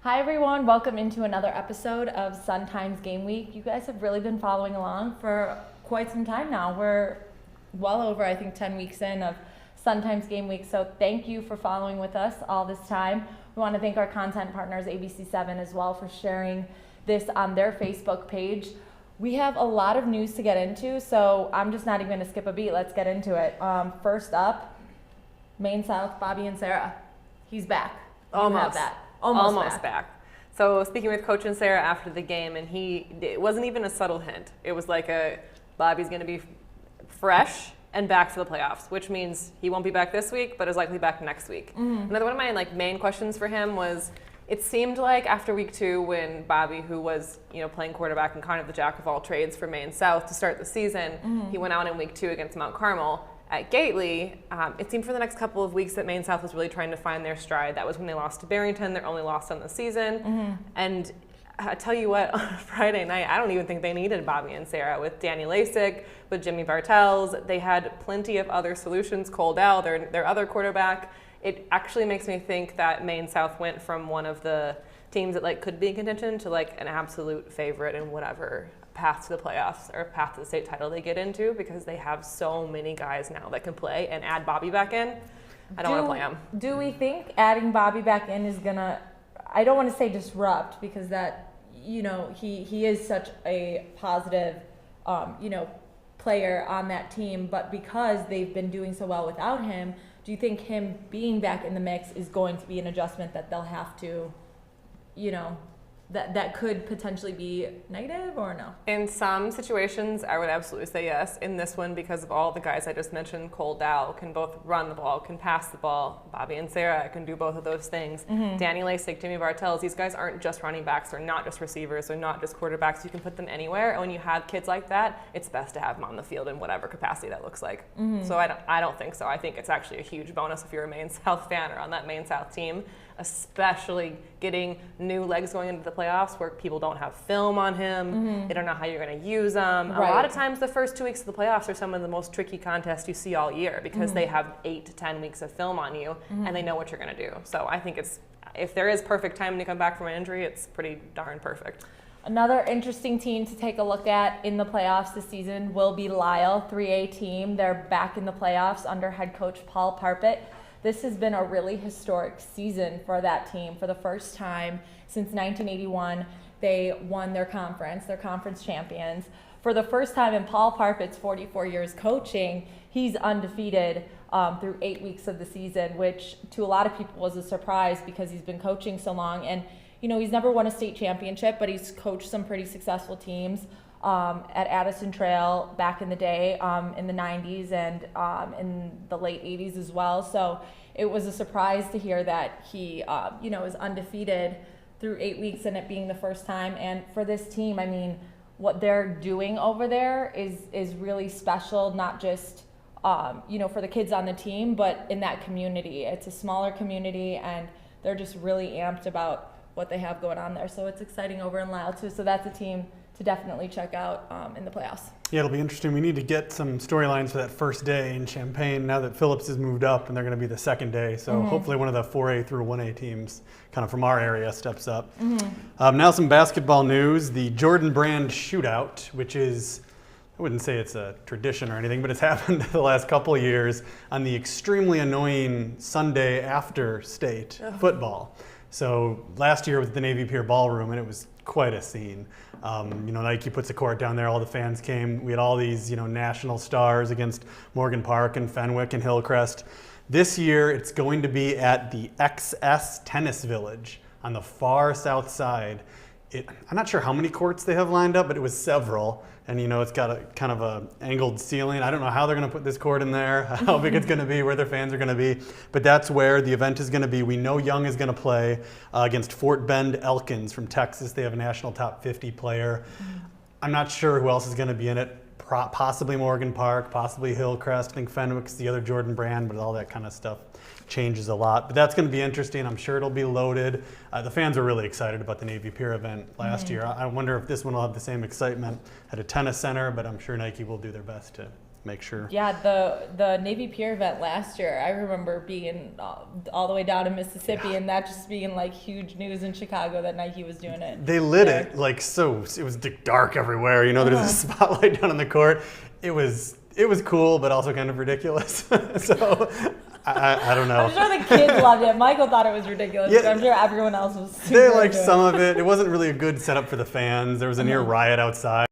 Hi everyone, welcome into another episode of Sun Times Game Week. You guys have really been following along for quite some time now. We're well over, I think, 10 weeks in of Sun Times Game Week, so thank you for following with us all this time. We want to thank our content partners, ABC7, as well, for sharing this on their Facebook page. We have a lot of news to get into, so I'm just not even going to skip a beat. Let's get into it. First up, Maine South, Bobby and Sarah. He's back. You have that. Almost back. So speaking with Coach and Sarah after the game, and it wasn't even a subtle hint. It was like Bobby's going to be fresh and back for the playoffs, which means he won't be back this week, but is likely back next week. Mm-hmm. Another one of my main questions for him was, it seemed like after week 2, when Bobby, who was playing quarterback and kind of the jack of all trades for Maine South to start the season, he went out in week 2 against Mount Carmel. At Gately, it seemed for the next couple of weeks that Maine South was really trying to find their stride. That was when they lost to Barrington, their only loss on the season. Mm-hmm. And I tell you what, on Friday night, I don't even think they needed Bobby and Sarah. With Danny Lasik, with Jimmy Bartels, they had plenty of other solutions. Cole Dell, their other quarterback. It actually makes me think that Maine South went from one of the teams that could be in contention to an absolute favorite in whatever path to the playoffs or path to the state title they get into, because they have so many guys now that can play, and add Bobby back in. I don't want to play him. Do we think adding Bobby back in is gonna, I don't want to say disrupt, because that, he is such a positive, player on that team, but because they've been doing so well without him, do you think him being back in the mix is going to be an adjustment that they'll have to, that could potentially be negative, or no? In some situations, I would absolutely say yes. In this one, because of all the guys I just mentioned, Cole Dow can both run the ball, can pass the ball. Bobby and Sarah can do both of those things. Mm-hmm. Danny Lasik, Jimmy Bartels, these guys aren't just running backs. They're not just receivers. They're not just quarterbacks. You can put them anywhere. And when you have kids like that, it's best to have them on the field in whatever capacity that looks like. Mm-hmm. So I don't think so. I think it's actually a huge bonus if you're a Maine South fan or on that Maine South team, especially getting new legs going into the playoffs where people don't have film on him. Mm-hmm. They don't know how you're going to use them. Right. A lot of times the first 2 weeks of the playoffs are some of the most tricky contests you see all year, because they have 8 to 10 weeks of film on you, and they know what you're going to do. So I think if there is perfect time to come back from an injury, it's pretty darn perfect. Another interesting team to take a look at in the playoffs this season will be Lisle, 3A team. They're back in the playoffs under head coach Paul Parpet. This has been a really historic season for that team. For the first time since 1981, they won their conference champions. For the first time in Paul Parpet's 44 years coaching, he's undefeated through 8 weeks of the season, which to a lot of people was a surprise because he's been coaching so long. And, he's never won a state championship, but he's coached some pretty successful teams at Addison Trail back in the day, in the 90s and in the late 80s as well. So it was a surprise to hear that he, is undefeated through 8 weeks, and it being the first time. And for this team, I mean, what they're doing over there is really special, not just, for the kids on the team, but in that community. It's a smaller community, and they're just really amped about what they have going on there. So it's exciting over in Lisle too. So that's a team to definitely check out in the playoffs. Yeah, it'll be interesting. We need to get some storylines for that first day in Champaign now that Phillips has moved up, and they're going to be the second day. So hopefully one of the 4A through 1A teams kind of from our area steps up. Now some basketball news. The Jordan Brand shootout, which is, I wouldn't say it's a tradition or anything, but it's happened the last couple of years on the extremely annoying Sunday after state football. So last year was the Navy Pier Ballroom, and it was quite a scene. Nike puts a court down there. All the fans came. We had all these, national stars against Morgan Park and Fenwick and Hillcrest. This year, it's going to be at the XS Tennis Village on the far south side. I'm not sure how many courts they have lined up, but it was several. And it's got a kind of a angled ceiling. I don't know how they're going to put this court in there, how big it's going to be, where their fans are going to be. But that's where the event is going to be. We know Young is going to play against Fort Bend Elkins from Texas. They have a national top 50 player. I'm not sure who else is going to be in it. Possibly Morgan Park, possibly Hillcrest. I think Fenwick's the other Jordan Brand, but all that kind of stuff changes a lot. But that's going to be interesting. I'm sure it'll be loaded. The fans were really excited about the Navy Pier event last year. I wonder if this one will have the same excitement at a tennis center, but I'm sure Nike will do their best to make sure. Yeah, the Navy Pier event last year, I remember being all the way down in Mississippi, and that just being like huge news in Chicago that Nike was doing it. They lit there. it like so. It was dark everywhere. You know, there's a spotlight down on the court. It was cool, but also kind of ridiculous. So I don't know. I'm sure the kids loved it. Michael thought it was ridiculous, Yeah. but I'm sure everyone else was super They liked into it. some of it. It wasn't really a good setup for the fans. There was a near riot outside.